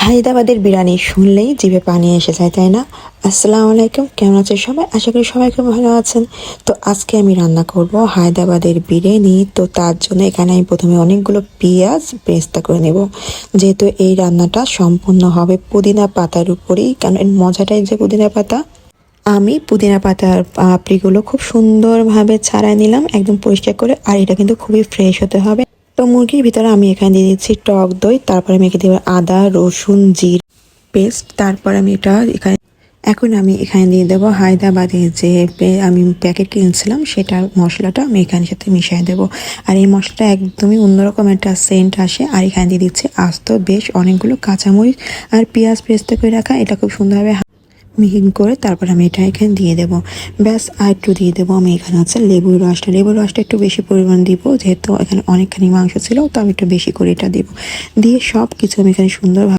হায়দ্রাবাদের বিরিয়ানি শুনলেই জিভে পানি এসে যায়, তাই না? আসসালামু আলাইকুম, কেমন আছেন সবাই? আশা করি সবাই খুব ভালো আছেন। তো আজকে আমি রান্না করব হায়দ্রাবাদের বিরিয়ানি। তো তার জন্য এখানে আমি প্রথমে অনেকগুলো পেঁয়াজ বেরেস্তা করে নেব। যেহেতু এই রান্নাটা সম্পূর্ণ হবে পুদিনা পাতার উপরেই, কারণ এর মজাটাই যে পুদিনা পাতা। আমি পুদিনা পাতার পাপড়িগুলো খুব সুন্দরভাবে ছাড়াই নিলাম, একদম পরিষ্কার করে। আর এটা কিন্তু খুবই ফ্রেশ হতে হবে। তো মুরগির ভিতরে আমি এখানে দিয়ে দিচ্ছি টক দই, তারপরে আমি এখানে দেবো আদা রসুন জিরা পেস্ট, তারপর আমি এটা এখানে এখন আমি এখানে দিয়ে দেবো হায়দ্রাবাদের যে আমি প্যাকেট কিনেছিলাম সেটার মশলাটা আমি এখানে সাথে মিশিয়ে দেবো। আর এই মশলাটা একদমই অন্যরকম একটা সেন্ট আসে। আর এখানে দিয়ে দিচ্ছি আস্ত বেশ অনেকগুলো কাঁচামরিচ আর পেঁয়াজ পেস্ট করে রাখা, এটা খুব সুন্দরভাবে মিহিন করে তারপর আমি এটা এখানে দিয়ে দেবো। ব্যাস, আর একটু দিয়ে দেবো আমি এখানে আছে লেবুর রসটা একটু বেশি পরিমাণ দিব, যেহেতু এখানে অনেকখানি মাংস ছিল, তো আমি একটু বেশি করে এটা দিব। দিয়ে সব কিছু আমি এখানে সুন্দরভাবে